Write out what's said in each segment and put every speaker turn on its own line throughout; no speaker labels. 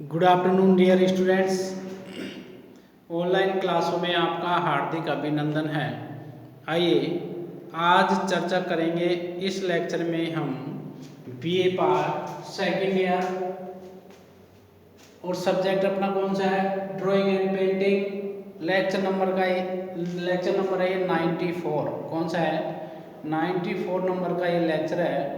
Good afternoon dear students. Online क्लासों में आपका हार्दिक अभिनंदन है। आइए आज चर्चा करेंगे। इस लेक्चर में हम बीए पार्ट सेकेंड ईयर और सब्जेक्ट अपना कौन सा है, drawing and painting. Lecture number है ये 94। कौन सा है, 94 नंबर का ये लेक्चर है।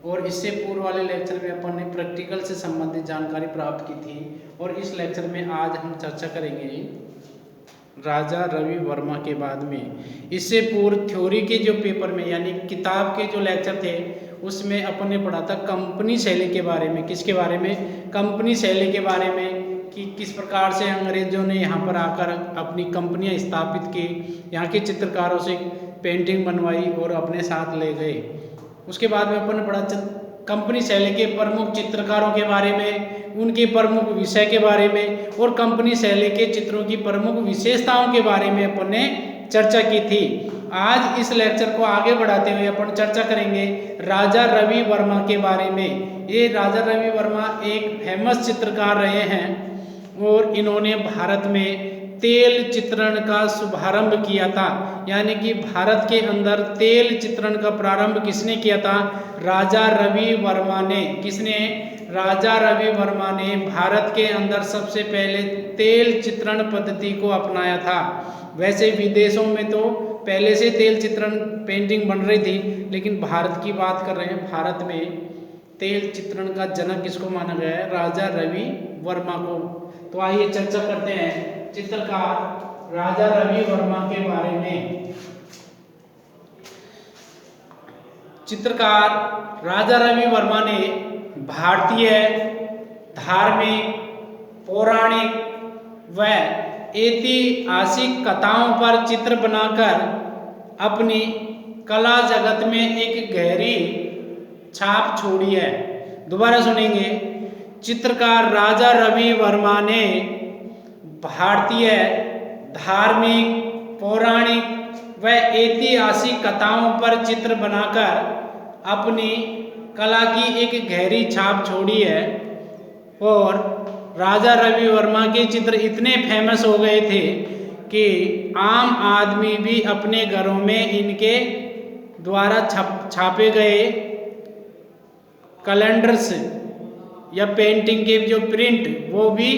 और इससे पूर्व वाले लेक्चर में अपन ने प्रैक्टिकल से संबंधित जानकारी प्राप्त की थी। और इस लेक्चर में आज हम चर्चा करेंगे राजा रवि वर्मा के बाद में। इससे पूर्व थ्योरी के जो पेपर में यानी किताब के जो लेक्चर थे उसमें अपन ने पढ़ा था कंपनी शैली के बारे में। किसके बारे में, कंपनी शैली के बारे में, कि किस प्रकार से अंग्रेजों ने यहाँ पर आकर अपनी कंपनियाँ स्थापित की, यहाँ के चित्रकारों से पेंटिंग बनवाई और अपने साथ ले गए। उसके बाद में अपन ने पढ़ा कंपनी शैली के प्रमुख चित्रकारों के बारे में, उनके प्रमुख विषय के बारे में और कंपनी शैली के चित्रों की प्रमुख विशेषताओं के बारे में अपन ने चर्चा की थी। आज इस लेक्चर को आगे बढ़ाते हुए अपन चर्चा करेंगे राजा रवि वर्मा के बारे में। ये राजा रवि वर्मा एक फेमस चित्रकार रहे हैं और इन्होंने भारत में तेल चित्रण का शुभारंभ किया था। यानी कि भारत के अंदर तेल चित्रण का प्रारंभ किसने किया था, राजा रवि वर्मा ने। किसने, राजा रवि वर्मा ने भारत के अंदर सबसे पहले तेल चित्रण पद्धति को अपनाया था। वैसे विदेशों में तो पहले से तेल चित्रण पेंटिंग बन रही थी, लेकिन भारत की बात कर रहे हैं। भारत में तेल चित्रण का जनक किसको माना गया है, राजा रवि वर्मा को। तो आइए चर्चा करते हैं चित्रकार राजा रवि वर्मा के बारे में। चित्रकार राजा रवि वर्मा ने भारतीय धार्मिक, पौराणिक व ऐतिहासिक कथाओं पर चित्र बनाकर अपनी कला जगत में एक गहरी छाप छोड़ी है। दोबारा सुनेंगे, चित्रकार राजा रवि वर्मा ने भारतीय धार्मिक, पौराणिक व ऐतिहासिक कथाओं पर चित्र बनाकर अपनी कला की एक गहरी छाप छोड़ी है। और राजा रवि वर्मा के चित्र इतने फेमस हो गए थे कि आम आदमी भी अपने घरों में इनके द्वारा छापे गए कैलेंडर्स या पेंटिंग के जो प्रिंट वो भी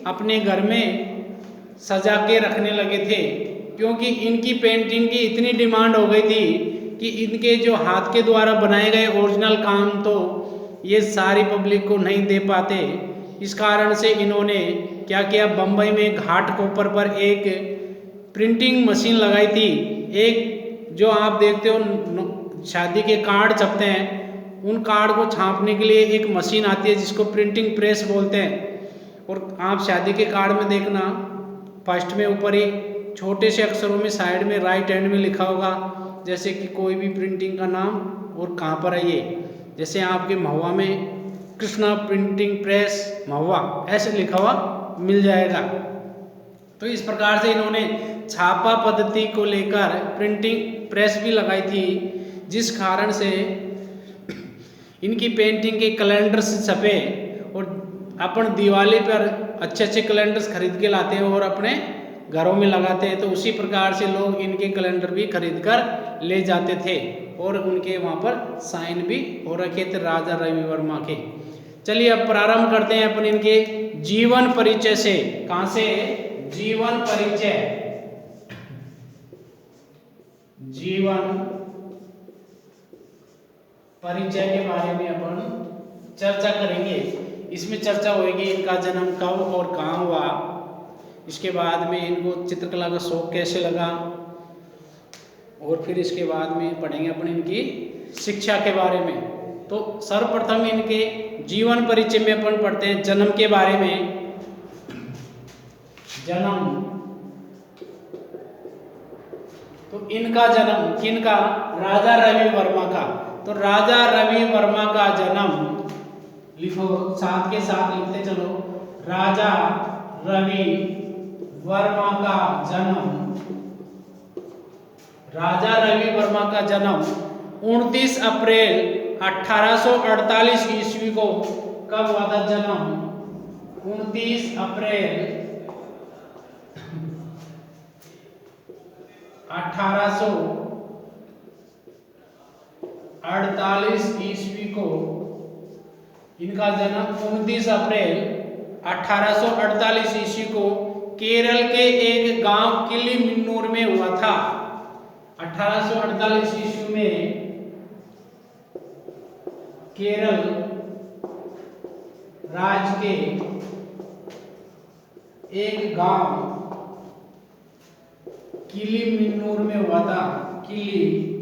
अपने घर में सजा के रखने लगे थे, क्योंकि इनकी पेंटिंग की इतनी डिमांड हो गई थी कि इनके जो हाथ के द्वारा बनाए गए ओरिजिनल काम तो ये सारी पब्लिक को नहीं दे पाते। इस कारण से इन्होंने क्या किया, बम्बई में घाट कोपर पर एक प्रिंटिंग मशीन लगाई थी। एक जो आप देखते हो शादी के कार्ड छपते हैं, उन कार्ड को छापने के लिए एक मशीन आती है जिसको प्रिंटिंग प्रेस बोलते हैं। और आप शादी के कार्ड में देखना, फर्स्ट में ऊपर ही छोटे से अक्षरों में साइड में राइट हैंड में लिखा होगा, जैसे कि कोई भी प्रिंटिंग का नाम और कहाँ पर है ये। जैसे आपके महुआ में कृष्णा प्रिंटिंग प्रेस महुआ ऐसे लिखा हुआ मिल जाएगा। तो इस प्रकार से इन्होंने छापा पद्धति को लेकर प्रिंटिंग प्रेस भी लगाई थी, जिस कारण से इनकी पेंटिंग के कैलेंडर्स छपे। और अपन दिवाली पर अच्छे अच्छे कैलेंडर्स खरीद के लाते हैं और अपने घरों में लगाते हैं। तो उसी प्रकार से लोग इनके कैलेंडर भी खरीद कर ले जाते थे और उनके वहाँ पर साइन भी हो रखे थे राजा रवि वर्मा के। चलिए अब प्रारंभ करते हैं अपन इनके जीवन परिचय से। कहाँ से, जीवन परिचय। जीवन परिचय के बारे में अपन चर्चा करेंगे। इसमें चर्चा होगी इनका जन्म कब और कहाँ हुआ, इसके बाद में इनको चित्रकला का शौक कैसे लगा, और फिर इसके बाद में पढ़ेंगे अपन इनकी शिक्षा के बारे में। तो सर्वप्रथम इनके जीवन परिचय में अपन पढ़ते हैं जन्म के बारे में। जन्म, तो इनका जन्म किनका, राजा रवि वर्मा का। तो राजा रवि वर्मा का जन्म लिखो, साथ के साथ लिखते चलो, राजा रवि वर्मा का जन्म, राजा रवि वर्मा का जन्म 29 अप्रैल 1848 ईस्वी को कब हुआ था जन्म, 29 अप्रैल 1848 ईस्वी को, इनका जन्म 29 अप्रैल 1848 ईस्वी को केरल के एक गांव किलिमन्नूर में हुआ था। 1848 ईस्वी में केरल राज्य के एक गांव किलिमन्नूर में हुआ था। किलिमन्नूर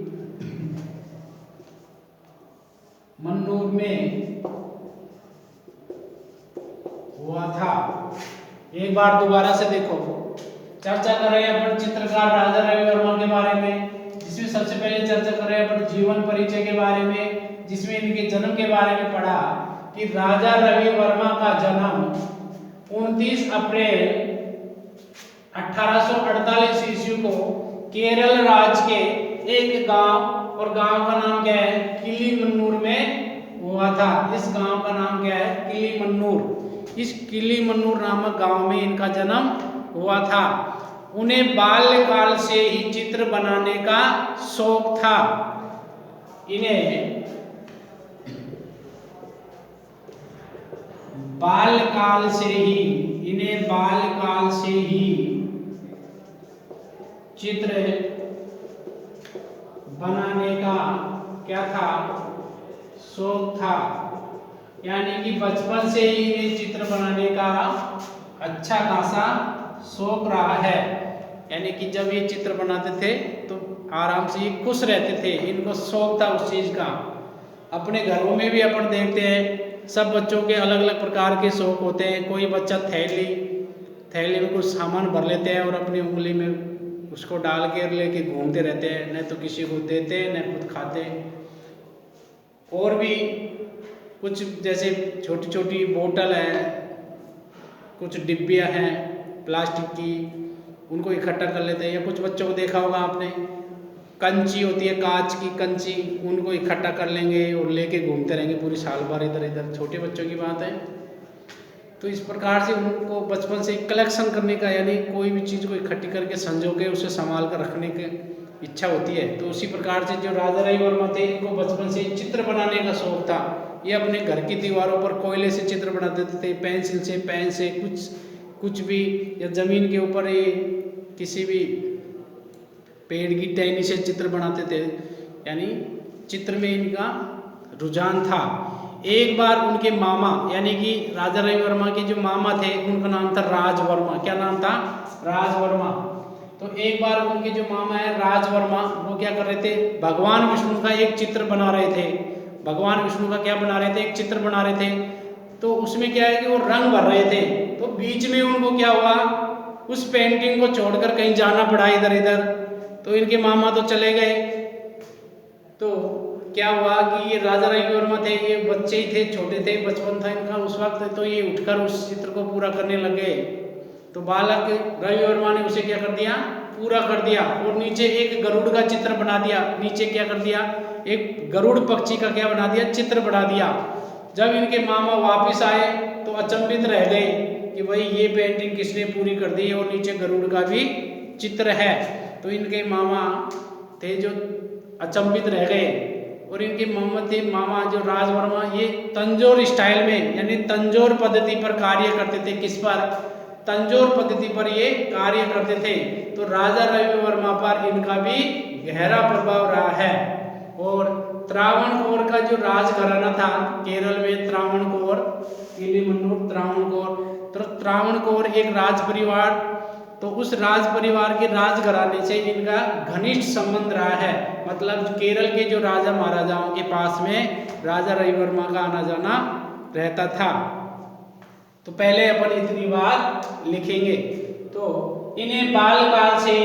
में हुआ था। एक बार दोबारा से देखो, चर्चा कर रहे हैं अपन चित्रकार राजा रवि वर्मा के बारे में, जिसमें सबसे पहले चर्चा कर रहे हैं अपन जीवन परिचय के बारे में, जिसमें इनके जन्म के बारे में पढ़ा कि राजा रवि वर्मा का जन्म 29 अप्रैल 1848 ईस्वी को केरल राज्य के एक गांव, और गांव का नाम क्या है, किलिमन्नूर में हुआ था। इस गांव का नाम क्या है, किलिमन्नूर। इस किलिमन्नूर नामक गांव में इनका जन्म हुआ था। उन्हें बाल्यकाल से ही चित्र बनाने का शौक था। इन्हें बाल्यकाल से ही चित्र बनाने का क्या था, शौक था। यानी कि बचपन से ही इन्हें चित्र बनाने का अच्छा खासा शौक रहा है। यानी कि जब ये चित्र बनाते थे तो आराम से ये खुश रहते थे, इनको शौक था उस चीज का। अपने घरों में भी अपन देखते हैं, सब बच्चों के अलग अलग प्रकार के शौक होते हैं। कोई बच्चा थैली में कुछ सामान भर लेते हैं और अपनी उंगली में उसको डाल के लेके घूमते रहते हैं, न तो किसी को देते हैं न खुद खाते हैं। और भी कुछ जैसे छोटी छोटी बोतल है, कुछ डिब्बियाँ हैं प्लास्टिक की, उनको इकट्ठा कर लेते हैं। या कुछ बच्चों को देखा होगा आपने, कंची होती है कांच की कंची, उनको इकट्ठा कर लेंगे और लेके घूमते रहेंगे पूरी साल भर इधर इधर। छोटे बच्चों की बात है। तो इस प्रकार से उनको बचपन से कलेक्शन करने का, यानी कोई भी चीज़ को इकट्ठी करके संजो के उसे संभाल कर रखने की इच्छा होती है। तो उसी प्रकार से जो राजा रवि वर्मा थे, इनको बचपन से चित्र बनाने का शौक था। ये अपने घर की दीवारों पर कोयले से चित्र बनाते थे, पेंसिल से, पेन से, कुछ भी, या ज़मीन के ऊपर ये किसी भी पेड़ की टहनी से चित्र बनाते थे। यानी चित्र में इनका रुझान था। एक बार उनके मामा, यानी कि राजा रवि वर्मा के जो मामा थे, उनका नाम था राज वर्मा। क्या नाम था, राज वर्मा। तो एक बार उनके जो मामा है राज वर्मा, वो क्या कर रहे थे, भगवान विष्णु का एक चित्र बना रहे थे। भगवान विष्णु का क्या बना रहे थे, एक चित्र बना रहे थे। तो उसमें क्या है कि वो रंग भर रहे थे। तो बीच में उनको क्या हुआ, उस पेंटिंग को छोड़कर कहीं जाना पड़ा इधर इधर। तो इनके मामा तो चले गए। तो क्या हुआ कि ये राजा रवि वर्मा थे, ये बच्चे ही थे, छोटे थे, बचपन था इनका उस वक्त। तो ये उठकर उस चित्र को पूरा करने लगे। तो बालक रवि वर्मा ने उसे क्या कर दिया, पूरा कर दिया। और नीचे एक गरुड़ का चित्र बना दिया। नीचे क्या कर दिया, एक गरुड़ पक्षी का क्या बना दिया, चित्र बना दिया। जब इनके मामा वापिस आए तो अचंभित रह गए कि भाई ये पेंटिंग किसने पूरी कर दी, और नीचे गरुड़ का भी चित्र है। तो इनके मामा थे जो अचंभित रह गए। और इनके मामा जो राज वर्मा, ये तंजौर स्टाइल में, यानी तंजौर पद्धति पर कार्य करते थे। किस पर, तंजौर पद्धति पर ये कार्य करते थे। तो राजा रवि वर्मा पर इनका भी गहरा प्रभाव रहा है। और त्रावणकोर का जो राजघराना था केरल में, त्रावणकोर, किलिमन्नूर, त्रावणकोर, तो त्रावणकोर एक राज परिवार, तो उस राज परिवार के राजघराने से इनका घनिष्ठ संबंध रहा है। मतलब केरल के जो राजा महाराजाओं के पास में राजा रवि वर्मा का आना जाना रहता था। तो पहले अपन इतनी बात लिखेंगे। तो इन्हें बालकाल से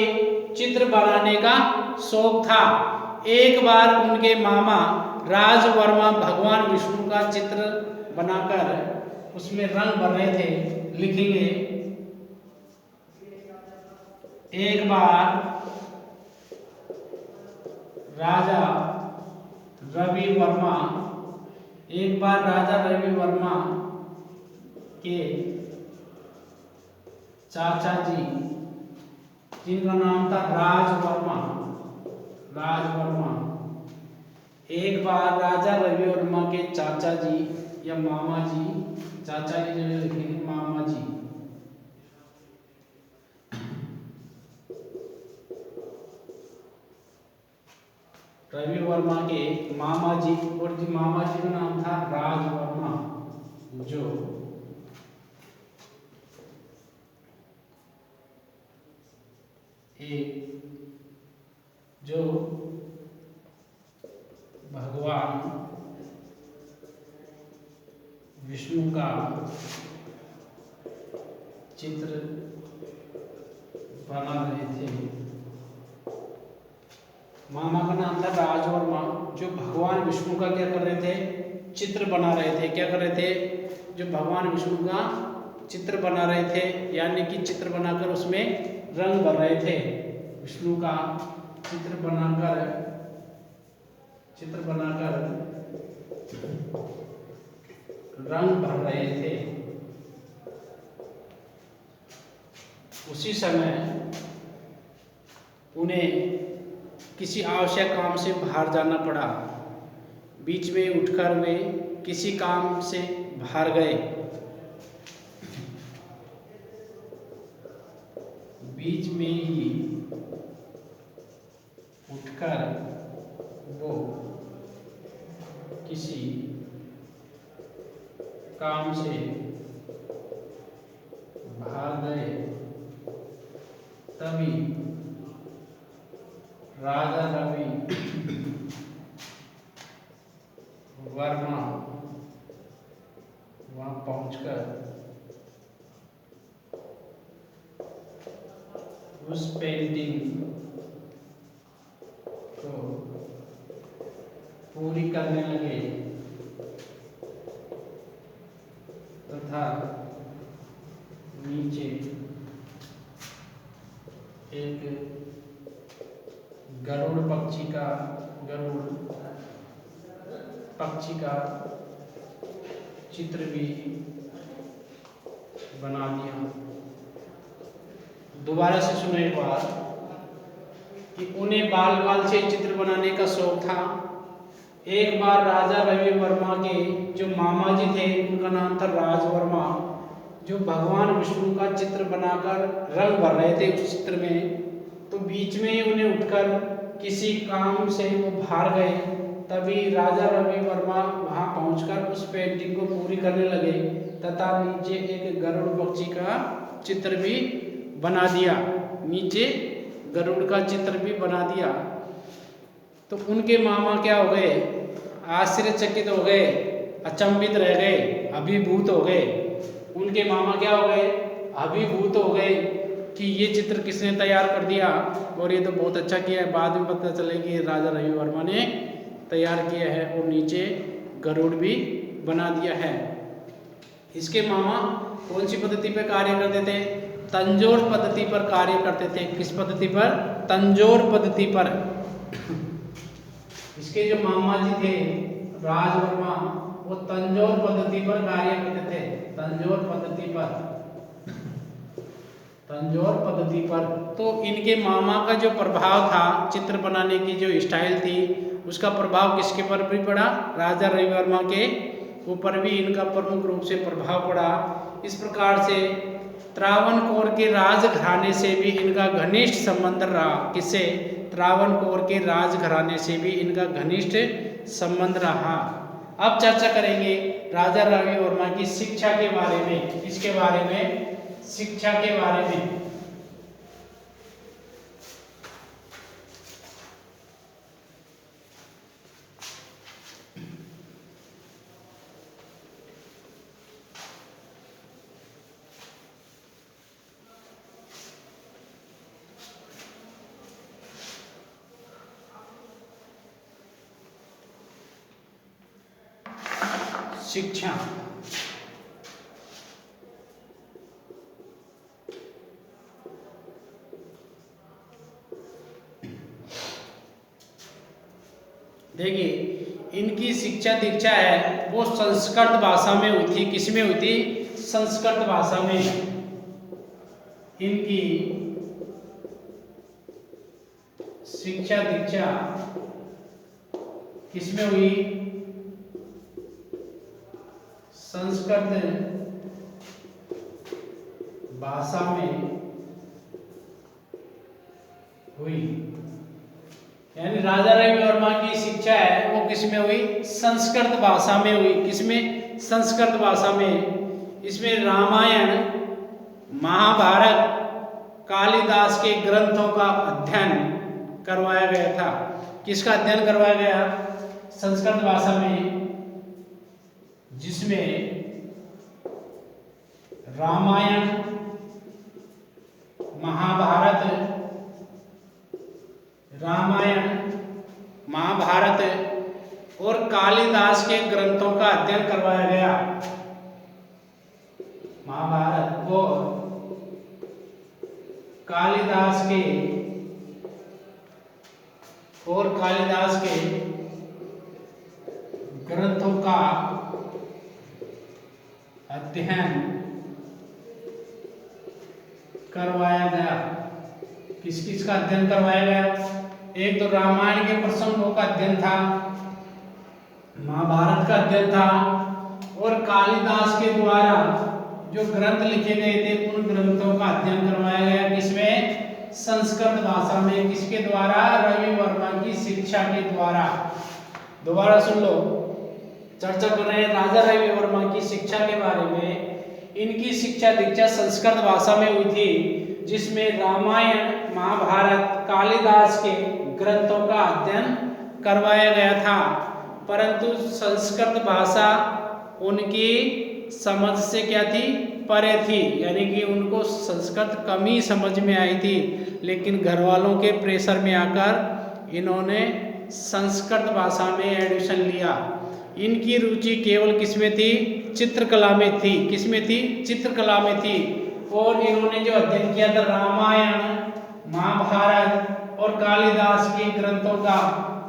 चित्र बनाने का शौक था। एक बार उनके मामा राज वर्मा भगवान विष्णु का चित्र बनाकर उसमें रंग भर रहे थे। लिखेंगे, एक बार राजा रवि वर्मा के चाचा जी, जिनका नाम था राजवर्मा। राजवर्मा। एक बार राजा रवि वर्मा के चाचा जी या मामा जी, चाचा की जगह लिखेंगे मामा जी, रवि वर्मा के मामा जी, और जी मामा जी का नाम था राजवर्मा, जो जो भगवान विष्णु का चित्र बना रहे थे। मामा का नाम था राजवर्मा, जो भगवान विष्णु का क्या कर रहे थे, चित्र बना रहे थे। क्या कर रहे थे, जो भगवान विष्णु का चित्र बना रहे थे, यानी कि चित्र बनाकर उसमें रंग भर रहे थे। विष्णु का चित्र बनाकर रंग भर रहे थे। उसी समय उन्हें किसी आवश्यक काम से बाहर जाना पड़ा। बीच में उठकर वे किसी काम से बाहर गए। बीच में ही उठकर वो किसी काम से बाहर गए, तभी राजा रवि वर्मा वहां पहुंचकर उस पेंटिंग को पूरी करने लगे तथा नीचे एक गरुड़ पक्षी का चित्र भी बना दिया। दोबारा से सुनो एक बार कि उन्हें बाल बाल से चित्र बनाने का शौक था। एक बार राजा रवि वर्मा के जो मामा जी थे, उनका नाम था राजवर्मा, जो भगवान विष्णु का चित्र बनाकर रंग भर रहे थे उस चित्र में, तो बीच में उन्हें उठकर किसी काम से वो बाहर गए। तभी राजा रवि वर्मा वहां पहुंचकर उस पेंटिंग को पूरी करने लगे तथा नीचे एक गरुड़ पक्षी का चित्र भी बना दिया। नीचे गरुड़ का चित्र भी बना दिया। तो उनके मामा क्या हो गए, आश्चर्यचकित हो गए, अचंभित रह गए, अभिभूत हो गए। उनके मामा क्या हो गए, अभिभूत हो गए कि ये चित्र किसने तैयार कर दिया, और ये तो बहुत अच्छा किया है। बाद में पता चले कि राजा रवि वर्मा ने तैयार किया है और नीचे गरुड़ भी बना दिया है। इसके मामा कौन सी पद्धति पर कार्य करते थे, तंजोर पद्धति पर कार्य करते थे। किस पद्धति पर, तंजोर पद्धति पर। इसके जो मामा जी थे राजवर्मा, वो तंजोर पद्धति पर कार्य करते थे। तंजोर पद्धति पर। तो इनके मामा का जो प्रभाव था, चित्र बनाने की जो स्टाइल थी, उसका प्रभाव किसके पर भी पड़ा, राजा रवि वर्मा के ऊपर भी इनका प्रमुख रूप से प्रभाव पड़ा। इस प्रकार से त्रावणकोर के राजघराने से भी इनका घनिष्ठ संबंध रहा। किससे, त्रावणकोर के राजघराने से भी इनका घनिष्ठ संबंध रहा। अब चर्चा करेंगे राजा रवि वर्मा की शिक्षा के बारे में। किसके बारे में, शिक्षा के बारे में। शिक्षा, देखिए इनकी शिक्षा दीक्षा है वो संस्कृत भाषा में हुई थी। किस में हुई थी, संस्कृत भाषा में। इनकी शिक्षा दीक्षा किसमें हुई? संस्कृत भाषा में हुई। यानी राजा रविवर्मा की शिक्षा है वो किसमें हुई? संस्कृत भाषा में हुई। किसमें? संस्कृत भाषा में। इसमें रामायण, महाभारत, कालिदास के ग्रंथों का अध्ययन करवाया गया था। किसका अध्ययन करवाया गया? संस्कृत भाषा में, जिसमें रामायण, महाभारत और कालिदास के ग्रंथों का अध्ययन करवाया गया। महाभारत और कालिदास के ग्रंथों का अध्ययन करवाया गया। किस किस का अध्ययन करवाया गया? एक तो रामायण के प्रसंगों का अध्ययन था, महाभारत का अध्ययन था, और कालिदास के द्वारा जो ग्रंथ लिखे गए थे उन ग्रंथों का अध्ययन करवाया गया। किसमें? संस्कृत भाषा में। किसके द्वारा? रविवर्मा की शिक्षा के द्वारा। दोबारा सुन लो, चर्चा कर रहे हैं राजा रविवर्मा की शिक्षा के बारे में। इनकी शिक्षा दीक्षा संस्कृत भाषा में हुई थी, जिसमें रामायण, महाभारत, कालिदास के ग्रंथों का अध्ययन करवाया गया था। परंतु संस्कृत भाषा उनकी समझ से क्या थी? परे थी। यानी कि उनको संस्कृत कम ही समझ में आई थी। लेकिन घर वालों के प्रेशर में आकर इन्होंने संस्कृत भाषा में एडमिशन लिया। इनकी रुचि केवल किसमें थी? चित्रकला में थी। किसमें थी? चित्रकला में थी। और इन्होंने जो अध्ययन किया था रामायण, महाभारत और कालिदास के ग्रंथों का,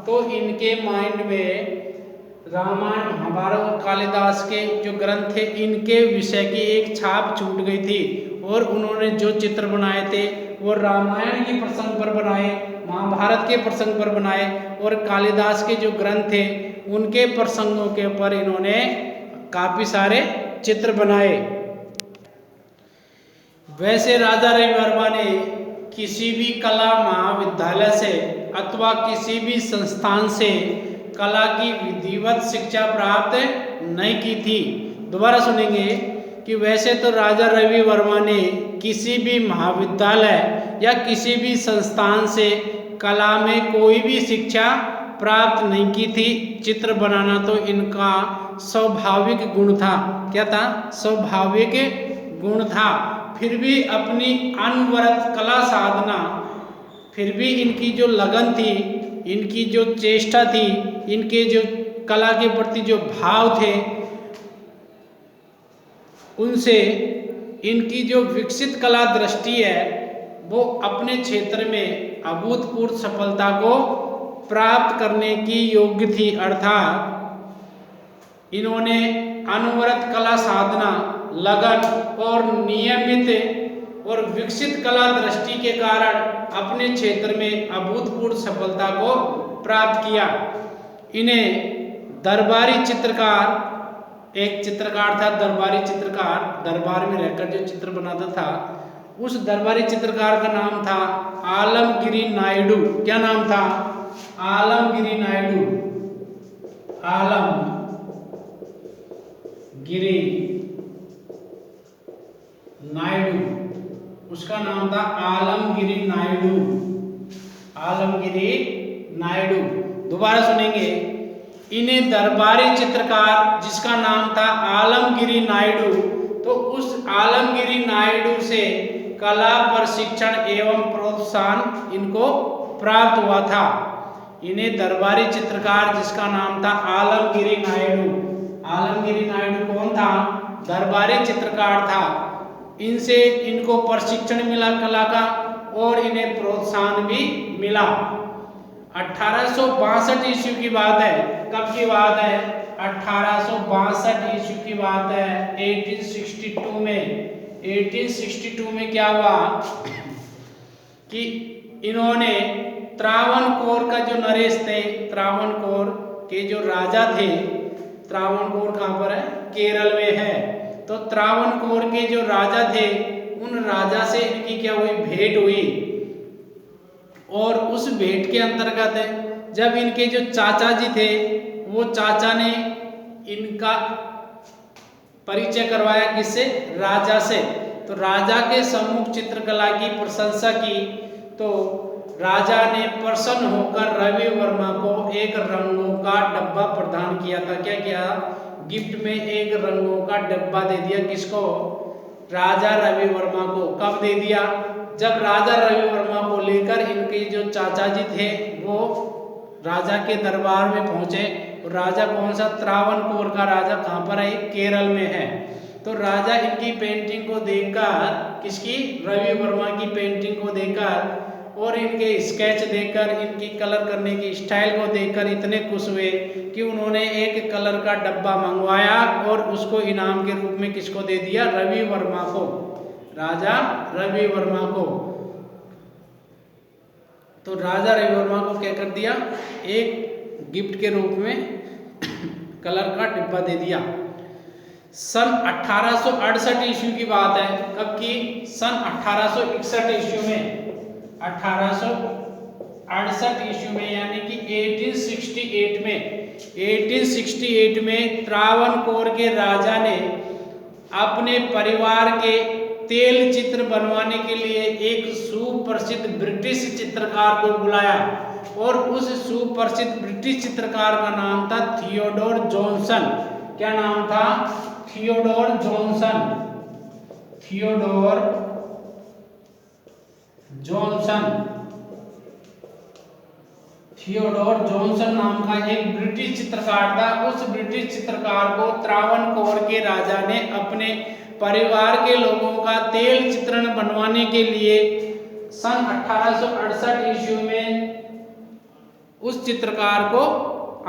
तो इनके माइंड में रामायण, महाभारत और कालिदास के जो ग्रंथ थे इनके विषय की एक छाप छूट गई थी। और उन्होंने जो चित्र बनाए थे वो रामायण के प्रसंग पर बनाए, महाभारत के प्रसंग पर बनाए, और कालिदास के जो ग्रंथ थे उनके प्रसंगों के ऊपर इन्होंने काफी सारे चित्र बनाए। वैसे राजा रविवर्मा ने किसी भी कला महाविद्यालय से अथवा किसी भी संस्थान से कला की विधिवत शिक्षा प्राप्त नहीं की थी। दोबारा सुनेंगे कि वैसे तो राजा रविवर्मा ने किसी भी महाविद्यालय या किसी भी संस्थान से कला में कोई भी शिक्षा प्राप्त नहीं की थी। चित्र बनाना तो इनका स्वाभाविक गुण था। क्या था? स्वाभाविक गुण था। फिर भी अपनी अनवरत कला साधना, फिर भी इनकी जो लगन थी, इनकी जो चेष्टा थी, इनके जो कला के प्रति जो भाव थे, उनसे इनकी जो विकसित कला दृष्टि है वो अपने क्षेत्र में अभूतपूर्व सफलता को प्राप्त करने की योग्य थी। अर्थात इन्होंने अनवरत कला साधना, लगन और नियमित और विकसित कला दृष्टि के कारण अपने क्षेत्र में अभूतपूर्व सफलता को प्राप्त किया। इन्हें दरबारी चित्रकार, एक चित्रकार था दरबारी चित्रकार, दरबार में रहकर जो चित्र बनाता था, उस दरबारी चित्रकार का नाम था आलमगिरी नायडू। क्या नाम था? आलमगिरी नायडू। आलमगिरी नायडू, उसका नाम था आलमगिरी नायडू। आलमगिरी नायडू। दोबारा सुनेंगे, इन्हें दरबारी चित्रकार जिसका नाम था आलमगिरी नायडू, तो उस आलमगिरी नायडू से कला प्रशिक्षण एवं प्रोत्साहन इनको प्राप्त हुआ था। इन्हें दरबारी चित्रकार जिसका नाम था आलमगिरी नायडू। आलमगिरी नायडू कौन था? दरबारी चित्रकार था। इनसे इनको प्रशिक्षण मिला कला का और इन्हें प्रोत्साहन भी मिला। 1862 ईस्वी की बात है। कब की बात है? 1862 ईस्वी की बात है। 1862 में 1862 में क्या हुआ कि इन्होंने त्रावणकोर का जो नरेश थे, त्रावणकोर के जो राजा थे, त्रावणकोर कहाँ पर है? केरल में है। तो त्रावणकोर के जो राजा थे, उन राजा से इनकी क्या हुई? भेंट हुई। और उस भेंट के अंतर्गत जब इनके जो चाचा जी थे, वो चाचा ने इनका परिचय करवाया किससे? राजा से। तो राजा के सम्मुख चित्रकला की प्रशंसा की तो राजा ने प्रसन्न होकर रवि वर्मा को एक रंगों का डब्बा प्रदान किया था। क्या किया? गिफ्ट में एक रंगों का डब्बा दे दिया। किसको? राजा रवि वर्मा को। कब दे दिया? जब राजा रवि वर्मा को लेकर इनके जो चाचा जी थे वो राजा के दरबार में पहुंचे। राजा कौन सा? त्रावणकोर का राजा। कहाँ पर है? केरल में है। तो राजा इनकी पेंटिंग को देखकर, किसकी? रवि वर्मा की पेंटिंग को देखकर और इनके स्केच देखकर, इनकी कलर करने की स्टाइल को देखकर इतने खुश हुए कि उन्होंने एक कलर का डब्बा मंगवाया और उसको इनाम के रूप में किसको दे दिया? रवि वर्मा को, राजा रवि वर्मा को। तो राजा रवि वर्मा को क्या कर दिया? एक गिफ्ट के रूप में कलर का डिब्बा दे दिया। सन 1868 ईस्वी की बात है। कब की? सन 1861 ईस्वी में। 1868 ईस्वी में, यानी कि 1868 में त्रावणकोर के राजा ने अपने परिवार के तेल चित्र बनवाने के लिए एक सुप्रसिद्ध ब्रिटिश चित्रकार को बुलाया और उस सुप्रसिद्ध ब्रिटिश चित्रकार का नाम था थियोडोर जॉनसन। क्या नाम था? Theodore Johnson. Theodore Johnson. Theodore Johnson नाम का एक ब्रिटिश चित्रकार था। उस ब्रिटिश चित्रकार को त्रावणकोर के राजा ने अपने परिवार के लोगों का तेल चित्रण बनवाने के लिए सन 1868 ईस्वी में उस चित्रकार को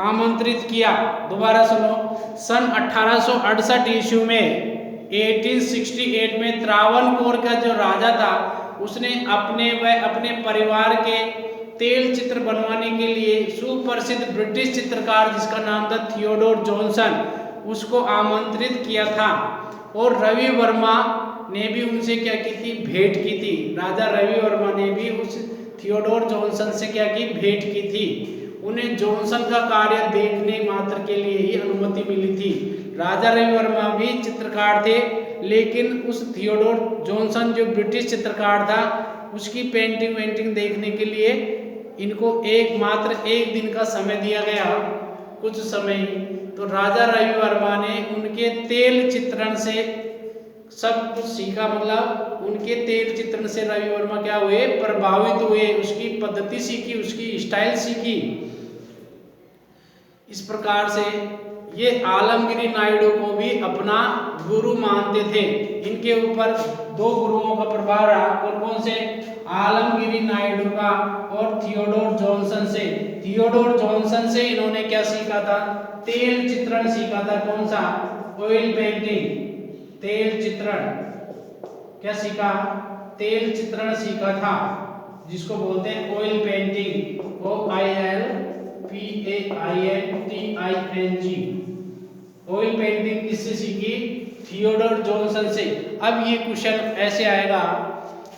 आमंत्रित किया। दोबारा सुनो, सन 1868 ईस्वी में 1868 में त्रावणकोर का जो राजा था उसने अपने परिवार के तेल चित्र बनवाने के लिए सुप्रसिद्ध ब्रिटिश चित्रकार जिसका नाम था थियोडोर जॉनसन, उसको आमंत्रित किया था। और रवि वर्मा ने भी उनसे क्या की थी? भेंट की थी। राजा रवि वर्मा ने भी उस थियोडोर जॉनसन से क्या की? भेंट की थी। उन्हें जॉनसन का कार्य देखने मात्र के लिए ही अनुमति मिली थी। राजा रवि वर्मा भी चित्रकार थे, लेकिन उस थियोडोर जॉनसन जो ब्रिटिश चित्रकार था उसकी पेंटिंग देखने के लिए इनको मात्र एक दिन का समय दिया गया, कुछ समय। तो राजा रवि वर्मा ने उनके तेल चित्रण से सब कुछ सीखा। मतलब उनके तेल चित्रण से रवि वर्मा क्या हुए? प्रभावित हुए। उसकी पद्धति सीखी, उसकी स्टाइल सीखी। इस प्रकार से ये आलमगिरी नायडू को भी अपना गुरु मानते थे। इनके ऊपर दो गुरुओं का प्रभाव रहा। कौन से? आलमगिरी नायडू का और थियोडोर जॉनसन से। थियोडोर जॉनसन से इन्होंने क्या सीखा था? तेल चित्रण सीखा था। कौन सा? ऑयल पेंटिंग, तेल चित्रण। क्या सीखा? तेल चित्रण सीखा था, जिसको बोलते हैं oil painting. OILPAINTING। Oil painting किससे सीखी? थियोडोर जॉनसन से। अब ये क्वेश्चन ऐसे आएगा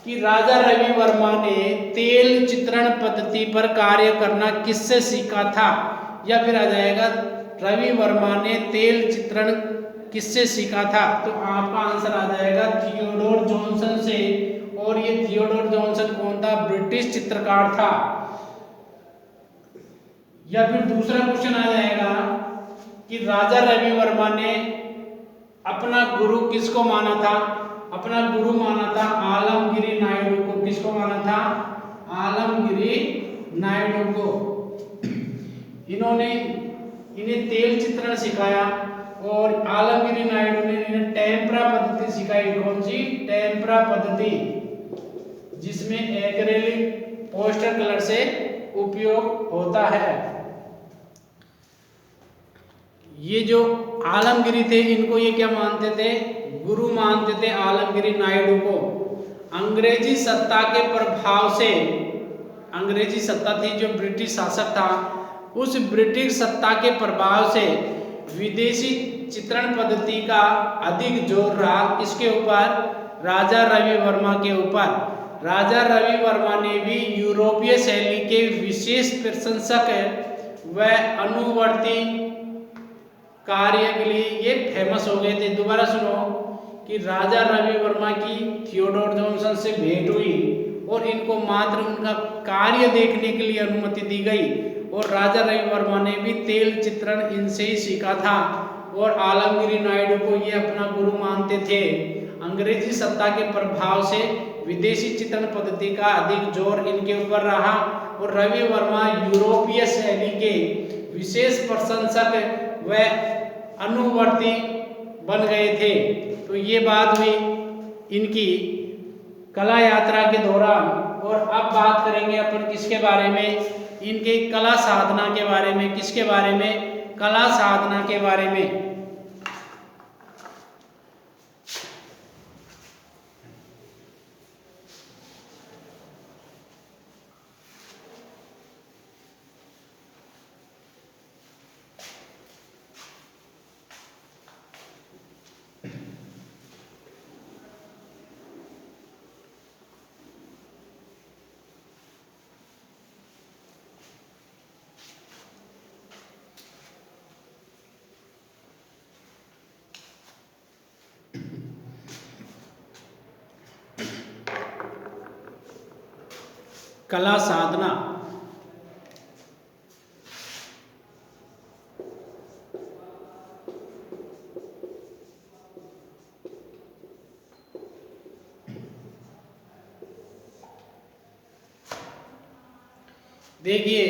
कि राजा रवि वर्मा ने तेल चित्रण पद्धति पर कार्य करना किससे सीखा था? या फिर आ जाएगा रवि वर्मा ने तेल चित्रण किससे सीखा था? तो आपका आंसर आ जाएगा थियोडोर जॉनसन से। और ये थियोडोर जॉनसन कौन था? ब्रिटिश चित्रकार था। या फिर दूसरा क्वेश्चन आ जाएगा कि राजा रवि वर्मा ने अपना गुरु किसको माना था? अपना गुरु माना था आलमगिरी नायडू को। किसको माना था? आलमगिरी नायडू को। इन्हें तेल चित्रण सिखाया और आलमगिरी नायडू ने इन्हें टेम्परा पद्धति सिखाई। कौन सी? टेम्परा पद्धति, जिसमें एक्रेलिक पोस्टर कलर से उपयोग होता है। ये जो आलमगिरी थे इनको ये क्या मानते थे? गुरु मानते थे आलमगीर नायडू को। अंग्रेजी सत्ता के प्रभाव से, अंग्रेजी सत्ता थी जो ब्रिटिश शासक था, उस ब्रिटिश सत्ता के प्रभाव से विदेशी चित्रण पद्धति का अधिक जोर रहा। किसके ऊपर? राजा रवि वर्मा के ऊपर। राजा रवि वर्मा ने भी यूरोपीय शैली के विशेष प्रशंसक व अनुवर्ती कार्य के लिए ये फेमस हो गए थे। दोबारा सुनो कि राजा रवि वर्मा की थियोडोर जॉनसन से भेंट हुई और इनको मात्र उनका कार्य देखने के लिए अनुमति दी गई, और राजा रवि वर्मा ने भी तेल चित्रण इनसे ही सीखा था, और आलमगीर नायडू को ये अपना गुरु मानते थे। अंग्रेजी सत्ता के प्रभाव से विदेशी चित्रण पद्धति का अधिक जोर इनके ऊपर रहा, और रवि वर्मा यूरोपीय शैली के विशेष प्रशंसक व अनुवर्ती बन गए थे। तो ये बात हुई इनकी कला यात्रा के दौरान। और अब बात करेंगे अपन किसके बारे में? इनके कला साधना के बारे में। किसके बारे में? कला साधना के बारे में। कला साधना। देखिए,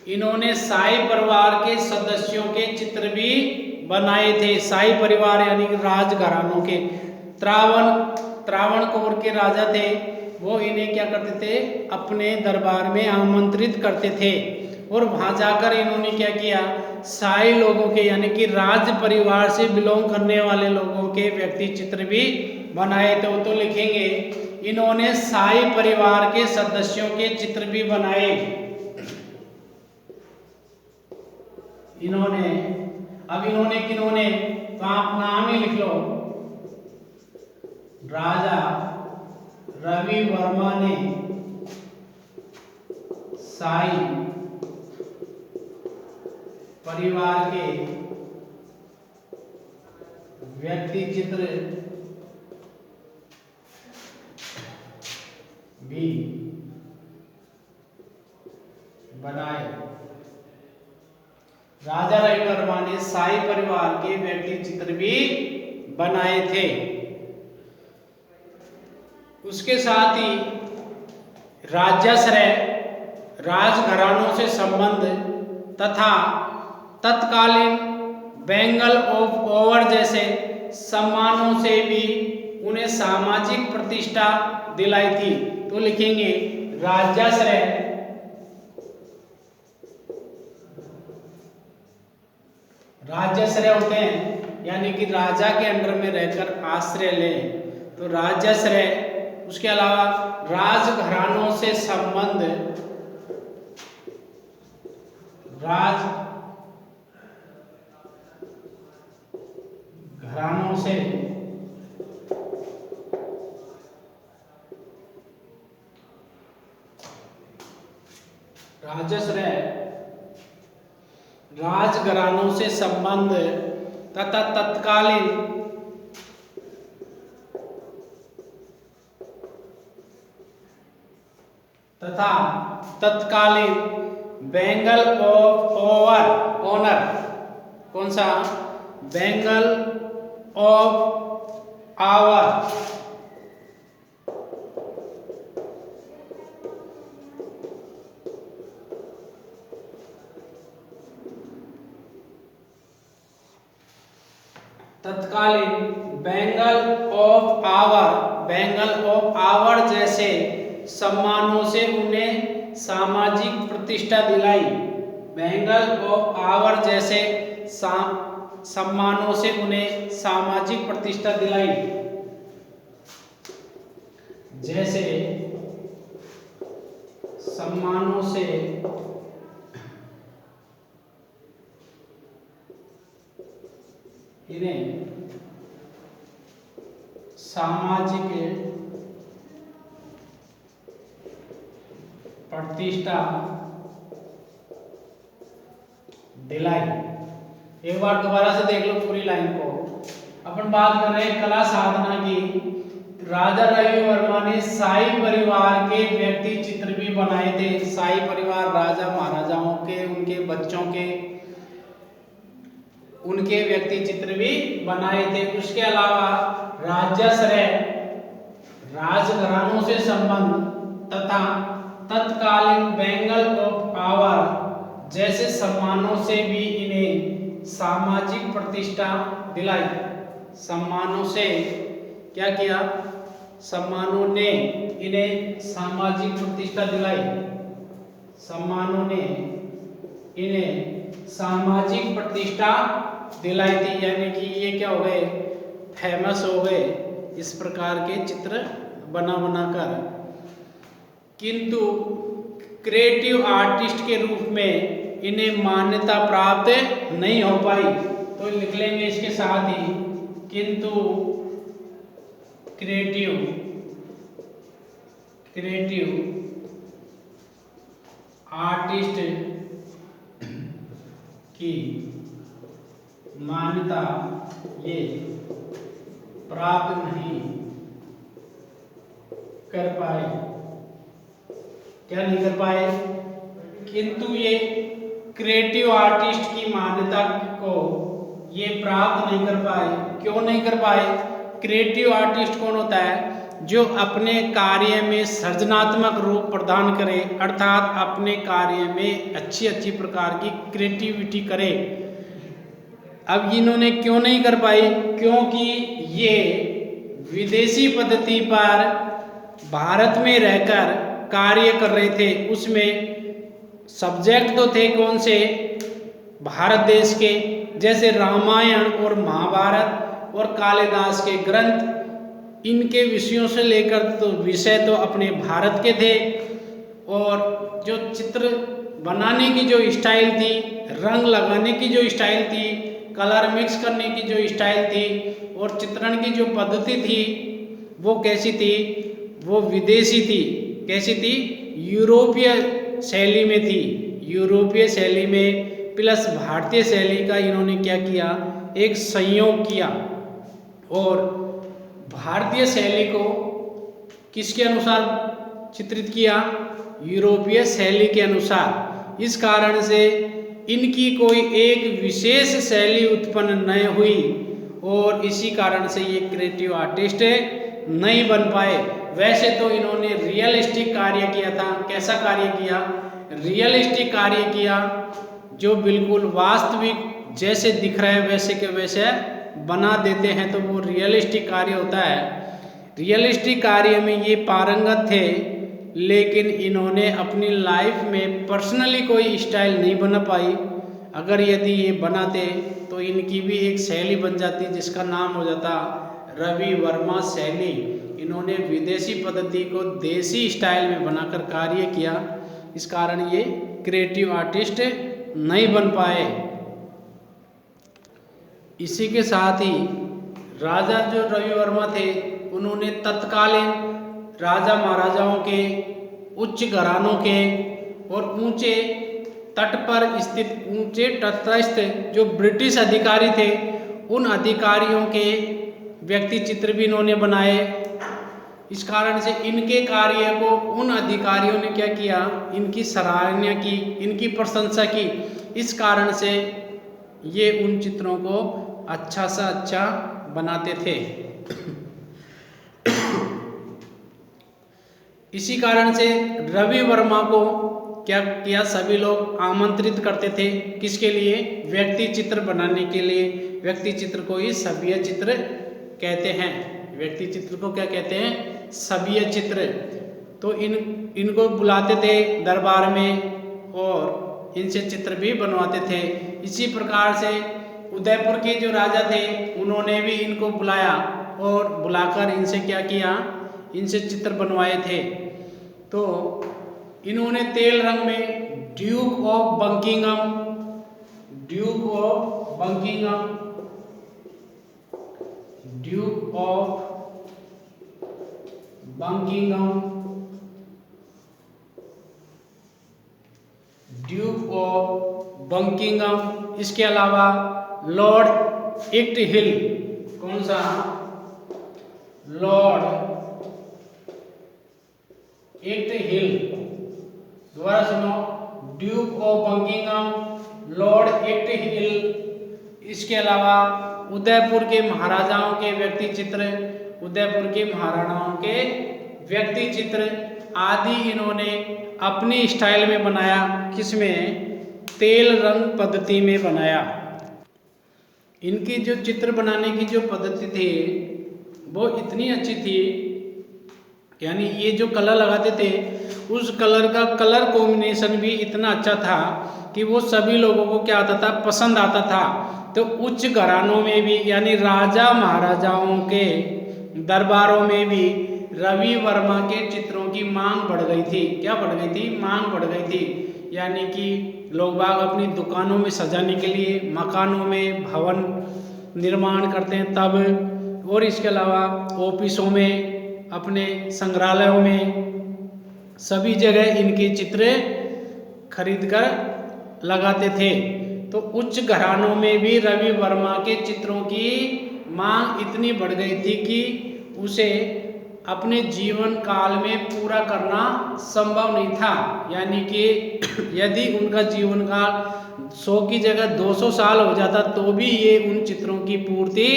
इन्होंने शाही परिवार के सदस्यों के चित्र भी बनाए थे। शाही परिवार यानी कि राजघरानों के। त्रावणकोर के राजा थे, वो इन्हें क्या करते थे? अपने दरबार में आमंत्रित करते थे, और वहां जाकर इन्होंने क्या किया? शाही लोगों के यानी कि राज परिवार से बिलोंग करने वाले लोगों के व्यक्ति चित्र भी बनाए थे। तो लिखेंगे इन्होंने शाही परिवार के सदस्यों के चित्र भी बनाए। इन्होंने, अब इन्होंने किन्होंने? तो आप नाम ही लिख लो। राजा रवि वर्मा ने शाही परिवार के व्यक्ति चित्र भी बनाए। राजा रवि वर्मा ने शाही परिवार के व्यक्ति चित्र भी बनाए थे। उसके साथ ही राज्याश्रय, राजघरानों से संबंध तथा तत्कालीन बेंगल ऑफ ओवर जैसे सम्मानों से भी उन्हें सामाजिक प्रतिष्ठा दिलाई थी। तो लिखेंगे राज्याश्रय, राज्याश्रय होते हैं यानी कि राजा के अंडर में रहकर आश्रय लें, तो राज्याश्रय। उसके अलावा राजघरानों से संबंध, राजघरानों से राज्याश्रय, राजघरानों से संबंध तथा तत्कालीन बेंगल ऑफ ओवर ऑनर। कौन सा? बेंगल ऑफ आवर तत्कालीन बेंगल ऑफ आवर जैसे सम्मानों से उन्हें सामाजिक प्रतिष्ठा दिलाई। बेंगल ऑफ आवर जैसे सम्मानों से उन्हें सामाजिक प्रतिष्ठा दिलाई, जैसे सम्मानों से इन्हें सामाजिक प्रतिष्ठा दिलाई। एक बार दोबारा से देख लो पूरी लाइन को। अपन बात कर रहे हैं कला साधना की। राजा रवि वर्मा ने शाही परिवार के व्यक्ति चित्र भी बनाए थे। शाही परिवार राजा महाराजाओं के, उनके बच्चों के, उनके व्यक्ति चित्र भी बनाए थे। उसके अलावा राज्याश्रय, राजघरानों से संबंध तथा तत्कालीन बेंगल ऑफ पावर जैसे सम्मानों से भी इन्हें सामाजिक प्रतिष्ठा दिलाई। सम्मानों से क्या किया? सम्मानों ने इन्हें सामाजिक प्रतिष्ठा दिलाई। सम्मानों ने इन्हें सामाजिक प्रतिष्ठा दिलाई थी, यानी कि ये क्या हो गए? फेमस हो गए इस प्रकार के चित्र बना बनाकर। किंतु क्रिएटिव आर्टिस्ट के रूप में इन्हें मान्यता प्राप्त नहीं हो पाई। तो लिख लेंगे इसके साथ ही, किंतु क्रिएटिव आर्टिस्ट की मान्यता ये प्राप्त नहीं कर पाए। क्या नहीं कर पाए? किंतु ये क्रिएटिव आर्टिस्ट की मान्यता को ये प्राप्त नहीं कर पाए। क्यों नहीं कर पाए? क्रिएटिव आर्टिस्ट कौन होता है? जो अपने कार्य में सृजनात्मक रूप प्रदान करे, अर्थात अपने कार्य में अच्छी अच्छी प्रकार की क्रिएटिविटी करे। अब इन्होंने क्यों नहीं कर पाई? क्योंकि ये विदेशी पद्धति पर भारत में रहकर कार्य कर रहे थे। उसमें सब्जेक्ट तो थे कौन से? भारत देश के, जैसे रामायण और महाभारत और कालिदास के ग्रंथ, इनके विषयों से लेकर तो विषय तो अपने भारत के थे। और जो चित्र बनाने की जो स्टाइल थी, रंग लगाने की जो स्टाइल थी, कलर मिक्स करने की जो स्टाइल थी और चित्रण की जो पद्धति थी, वो कैसी थी? वो विदेशी थी। कैसी थी? यूरोपीय शैली में थी। यूरोपीय शैली में प्लस भारतीय शैली का इन्होंने क्या किया? एक संयोग किया। और भारतीय शैली को किसके अनुसार चित्रित किया? यूरोपीय शैली के अनुसार। इस कारण से इनकी कोई एक विशेष शैली उत्पन्न न हुई और इसी कारण से ये क्रिएटिव आर्टिस्ट नहीं बन पाए। वैसे तो इन्होंने रियलिस्टिक कार्य किया था। कैसा कार्य किया? रियलिस्टिक कार्य किया, जो बिल्कुल वास्तविक जैसे दिख रहा है वैसे के वैसे बना देते हैं, तो वो रियलिस्टिक कार्य होता है। रियलिस्टिक कार्य में ये पारंगत थे, लेकिन इन्होंने अपनी लाइफ में पर्सनली कोई स्टाइल नहीं बना पाई। अगर यदि ये बनाते तो इनकी भी एक शैली बन जाती, जिसका नाम हो जाता रवि वर्मा शैली। इन्होंने विदेशी पद्धति को देसी स्टाइल में बनाकर कार्य किया, इस कारण ये क्रिएटिव आर्टिस्ट नहीं बन पाए। इसी के साथ ही राजा जो रवि वर्मा थे, उन्होंने तत्कालीन राजा महाराजाओं के, उच्च घरानों के और ऊंचे तट पर स्थित, ऊंचे तटस्थ जो ब्रिटिश अधिकारी थे, उन अधिकारियों के व्यक्ति चित्र भी इन्होंने बनाए। इस कारण से इनके कार्य को उन अधिकारियों ने क्या किया? इनकी सराहना की, इनकी प्रशंसा की। इस कारण से ये उन चित्रों को अच्छा सा अच्छा बनाते थे। इसी कारण से रवि वर्मा को क्या किया? सभी लोग आमंत्रित करते थे। किसके लिए? व्यक्ति चित्र बनाने के लिए। व्यक्ति चित्र को ही सभ्य चित्र कहते हैं। व्यक्ति चित्र को क्या कहते हैं? सभ्य चित्र। तो इनको बुलाते थे दरबार में और इनसे चित्र भी बनवाते थे। इसी प्रकार से उदयपुर के जो राजा थे उन्होंने भी इनको बुलाया और बुलाकर इनसे क्या किया, इनसे चित्र बनवाए थे। तो इन्होंने तेल रंग में Duke of Buckingham, Duke of Buckingham, Duke of Buckingham, Duke of Buckingham, इसके अलावा लॉर्ड इक्ट हिल, कौन सा, लॉर्ड इक्ट हिल, दोबारा सुनो, ड्यूक ऑफ बकिंघम, लॉर्ड इक्ट हिल, इसके अलावा उदयपुर के महाराजाओं के व्यक्ति चित्र, उदयपुर के महाराणाओं के व्यक्ति चित्र आदि इन्होंने अपनी स्टाइल में बनाया। किसमें, तेल रंग पद्धति में बनाया। इनकी जो चित्र बनाने की जो पद्धति थी वो इतनी अच्छी थी, यानी ये जो कलर लगाते थे उस कलर का कलर कॉम्बिनेशन भी इतना अच्छा था कि वो सभी लोगों को क्या आता था, पसंद आता था। तो उच्च घरानों में भी, यानी राजा महाराजाओं के दरबारों में भी रवि वर्मा के चित्रों की मांग बढ़ गई थी। क्या बढ़ गई थी, मांग बढ़ गई थी। यानी कि लोग बाग अपनी दुकानों में सजाने के लिए, मकानों में भवन निर्माण करते हैं तब, और इसके अलावा ऑफिसों में, अपने संग्रहालयों में, सभी जगह इनके चित्र खरीद कर लगाते थे। तो उच्च घरानों में भी रवि वर्मा के चित्रों की मांग इतनी बढ़ गई थी कि उसे अपने जीवन काल में पूरा करना संभव नहीं था। यानी कि यदि उनका जीवन काल 100 की जगह 200 साल हो जाता तो भी ये उन चित्रों की पूर्ति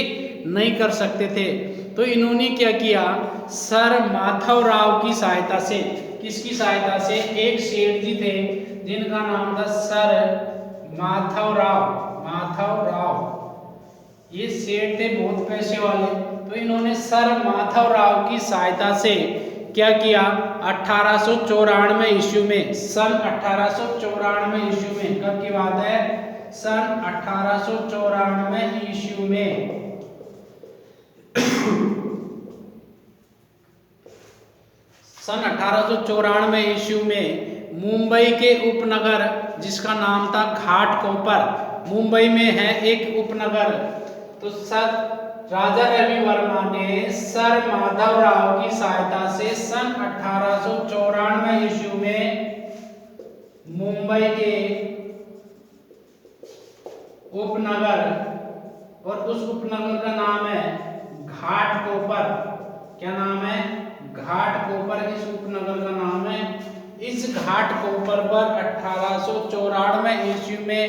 नहीं कर सकते थे। तो इन्होंने क्या किया, सर माधवराव की सहायता से, किसकी सहायता से, एक सेठ जी थे जिनका नाम था सर माधवराव, माधवराव, ये सेठ थे बहुत पैसे वाले। तो इन्होंने सर माधवराव की सहायता से क्या किया, 1894 ईस्वी में, सन 1894 ईस्वी में, कब की बात है, सन 1894 ईस्वी में सन 1894 ईस्वी में मुंबई के उपनगर जिसका नाम था घाटकोपर, मुंबई में है एक उपनगर। तो सर राजा रवि वर्मा ने सर माधवराव की सहायता से सन 1894 ईस्वी में मुंबई के उपनगर, और उस उपनगर का नाम है घाटकोपर। क्या नाम है, घाटकोपर, इस उपनगर का नाम है। इस घाटकोपर पर 1894 ईस्वी में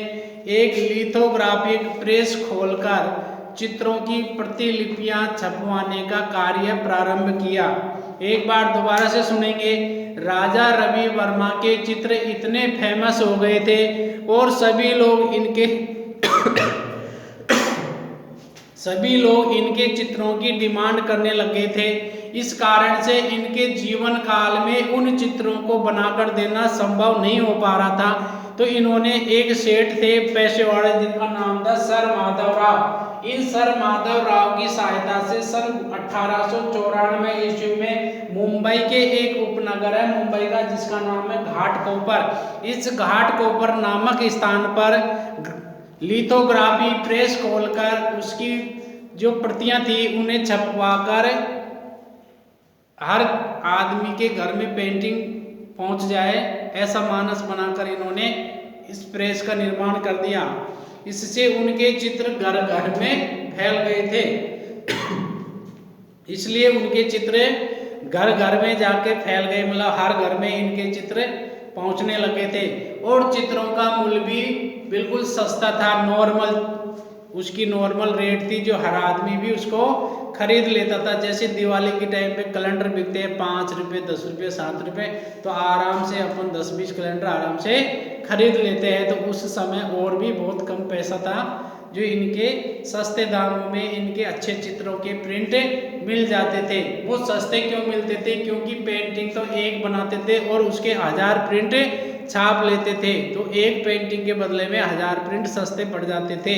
एक लिथोग्राफिक प्रेस खोलकर चित्रों की प्रतिलिपियां छपवाने का कार्य प्रारंभ किया। एक बार दोबारा से सुनेंगे, राजा रवि वर्मा के चित्र इतने फेमस हो गए थे और सभी लोग इनके चित्रों की डिमांड करने लगे थे। इस कारण से इनके जीवन काल में उन चित्रों को बनाकर देना संभव नहीं हो पा रहा था। तो इन्होंने, एक सेठ थे पैसे वाले जिनका नाम था सर माधवराव, इन सर माधवराव की सहायता से सन 1894 ईस्वी में मुंबई के एक उपनगर है मुंबई का जिसका नाम है घाटकोपर। इस घाटकोपर नामक स्थान पर लिथोग्राफी प्रेस खोलकर उसकी जो प्रतियां थी उन्हें छपवाकर हर आदमी के घर में पेंटिंग पहुंच जाए, ऐसा मानस बनाकर इन्होंने इस प्रेस का निर्माण कर दिया। इससे उनके चित्र घर घर में फैल गए थे, इसलिए उनके चित्र घर घर में जाके फैल गए, मतलब हर घर में इनके चित्र पहुंचने लगे थे। और चित्रों का मूल्य भी बिल्कुल सस्ता था, नॉर्मल, उसकी नॉर्मल रेट थी जो हर आदमी भी उसको खरीद लेता था। जैसे दिवाली के टाइम पे कैलेंडर बिकते हैं 5 रुपये, 10 रुपये, 7 रुपये, तो आराम से अपन 10-20 कैलेंडर आराम से खरीद लेते हैं। तो उस समय और भी बहुत कम पैसा था जो इनके सस्ते दामों में इनके अच्छे चित्रों के प्रिंट मिल जाते थे। वो सस्ते क्यों मिलते थे, क्योंकि पेंटिंग तो एक बनाते थे और उसके 1000 प्रिंट छाप लेते थे, तो एक पेंटिंग के बदले में 1000 प्रिंट सस्ते पड़ जाते थे।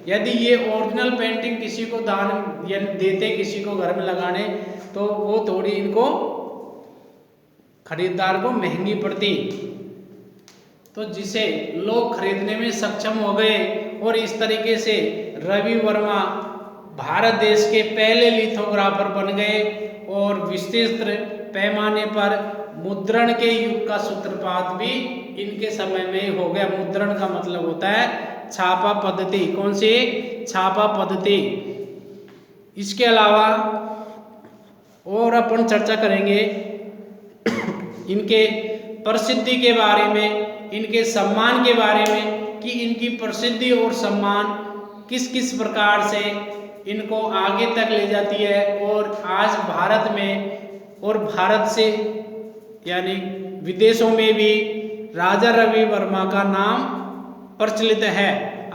यदि ये ओरिजिनल पेंटिंग किसी को दान या देते किसी को घर में लगाने, तो वो थोड़ी इनको खरीदार को महंगी पड़ती, तो जिसे लोग खरीदने में सक्षम हो गए। और इस तरीके से रवि वर्मा भारत देश के पहले लिथोग्राफर बन गए और विस्तृत पैमाने पर मुद्रण के युग का सूत्रपात भी इनके समय में ही हो गया। मुद्रण का मतलब होता है छापा पद्धति। कौन सी? छापा पद्धति। इसके अलावा और अपन चर्चा करेंगे इनके प्रसिद्धि के बारे में, इनके सम्मान के बारे में कि इनकी प्रसिद्धि और सम्मान किस किस प्रकार से इनको आगे तक ले जाती है। और आज भारत में और भारत से यानी विदेशों में भी राजा रवि वर्मा का नाम प्रचलित है।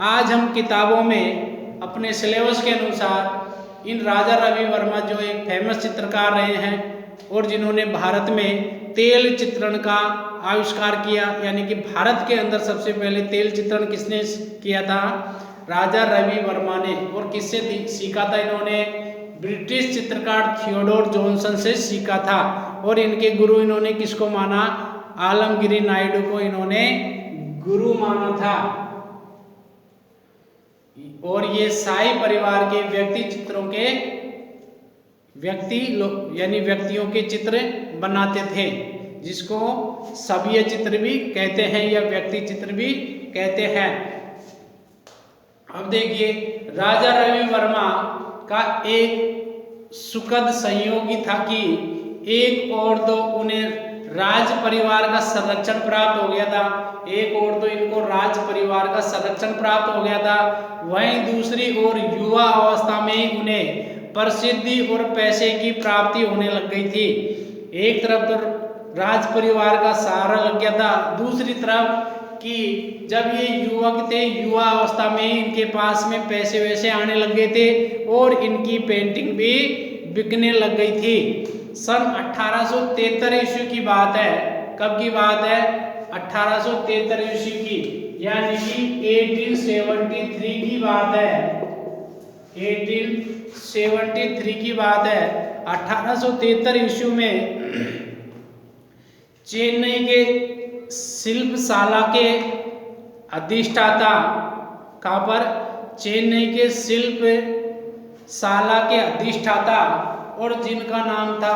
आज हम किताबों में अपने सिलेबस के अनुसार इन राजा रवि वर्मा जो एक फेमस चित्रकार रहे हैं और जिन्होंने भारत में तेल चित्रण का आविष्कार किया, यानी कि भारत के अंदर सबसे पहले तेल चित्रण किसने किया था? राजा रवि वर्मा ने। और किससे सीखा था इन्होंने? ब्रिटिश चित्रकार थियोडोर जॉनसन से सीखा था। और इनके गुरु इन्होंने किसको माना? आलमगिरी नायडू को इन्होंने गुरु माना था। और ये शाही परिवार के व्यक्ति चित्रों के यानी व्यक्तियों के चित्र बनाते थे, जिसको सभ्य चित्र भी कहते हैं या व्यक्ति चित्र भी कहते हैं। अब देखिए, राजा रवि वर्मा का एक सुखद संयोगी था कि एक और तो उन्हें राज परिवार का संरक्षण प्राप्त हो गया था, एक और तो इनको राज परिवार का संरक्षण प्राप्त हो गया था, वहीं दूसरी ओर युवा अवस्था में ही उन्हें प्रसिद्धि और पैसे की प्राप्ति होने लग गई थी। एक तरफ तो राज परिवार का सहारा लग गया था, दूसरी तरफ कि जब ये युवक थे, युवा अवस्था में इनके पास में पैसे वैसे आने लग गए थे और इनकी पेंटिंग भी बिकने लग गई थी। सन 1873 ईस्वी की बात है। कब की बात है? 1873 ईस्वी की, यानी कि 1873 की बात है। 1873 की बात है। 1873 ईस्वी में चेन्नई के शिल्पशाला के अधिष्ठाता, कहाँ पर? चेन्नई के शिल्पशाला के अधिष्ठाता, और जिनका नाम था,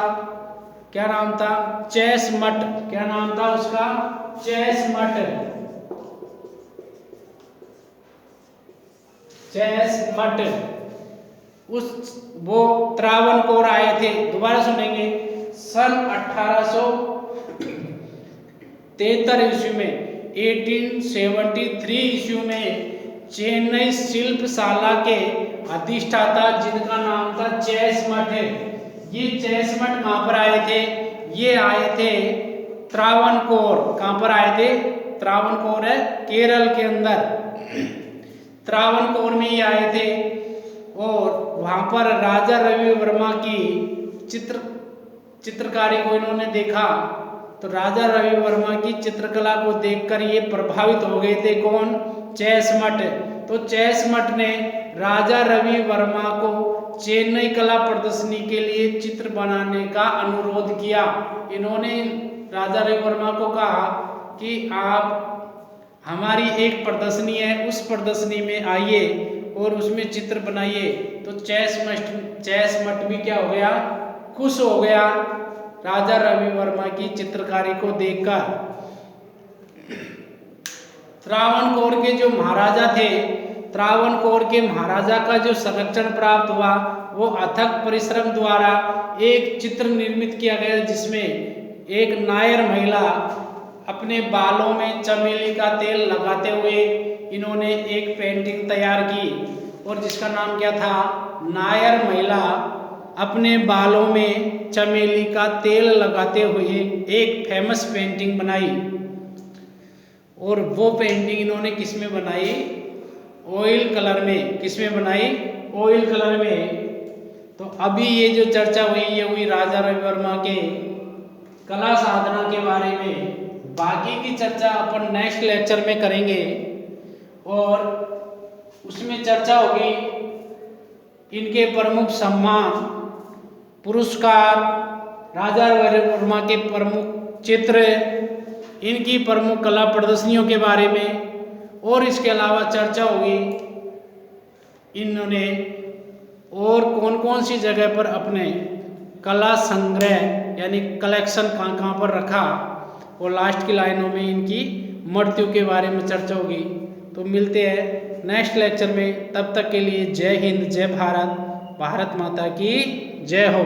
क्या नाम था? चेसमट। क्या नाम था उसका? चेसमट। चेसमट। वो त्रावणकोर आए थे। दोबारा सुनेंगे। सन 1873 ईस्वी में, 1873 ईस्वी में चेन्नई शिल्पशाला के अधिष्ठाता, जिनका नाम था चेसमट है, ये चेसमट कहाँ पर आए थे? ये आए थे त्रावणकोर। कहाँ पर आए थे? त्रावणकोर है केरल के अंदर। त्रावणकोर में ही आए थे और वहाँ पर राजा रवि वर्मा की चित्रकारी को इन्होंने देखा। तो राजा रवि वर्मा की चित्रकला को देखकर ये प्रभावित हो गए थे। कौन? चेसमट। तो चेसमट ने राजा रवि वर्मा को चेन्नई कला प्रदर्शनी के लिए चित्र बनाने का अनुरोध किया। इन्होंने राजा रवि वर्मा को कहा कि आप, हमारी एक प्रदर्शनी है, उस प्रदर्शनी में आइए और उसमें चित्र बनाइए। तो चेसमट भी क्या हो गया? खुश हो गया राजा रवि वर्मा की चित्रकारी को देखकर। त्रावणकोर के जो महाराजा थे, त्रावणकोर के महाराजा का जो संरक्षण प्राप्त हुआ, वो अथक परिश्रम द्वारा एक चित्र निर्मित किया गया, जिसमें एक नायर महिला अपने बालों में चमेली का तेल लगाते हुए इन्होंने एक पेंटिंग तैयार की, और जिसका नाम क्या था? नायर महिला अपने बालों में चमेली का तेल लगाते हुए एक फेमस पेंटिंग बनाई। और वो पेंटिंग इन्होंने किस में बनाई? ऑयल कलर में। किस में बनाई? ऑयल कलर में। तो अभी ये जो चर्चा हुई, ये हुई राजा रवि वर्मा के कला साधना के बारे में। बाकी की चर्चा अपन नेक्स्ट लेक्चर में करेंगे। और उसमें चर्चा होगी इनके प्रमुख सम्मान, पुरस्कार, राजा वर्मा के प्रमुख चित्र, इनकी प्रमुख कला प्रदर्शनियों के बारे में, और इसके अलावा चर्चा होगी इन्होंने और कौन कौन सी जगह पर अपने कला संग्रह यानी कलेक्शन कहाँ कहाँ पर रखा, और लास्ट की लाइनों में इनकी मृत्यु के बारे में चर्चा होगी। तो मिलते हैं नेक्स्ट लेक्चर में, तब तक के लिए जय हिंद, जय भारत, भारत माता की जय हो।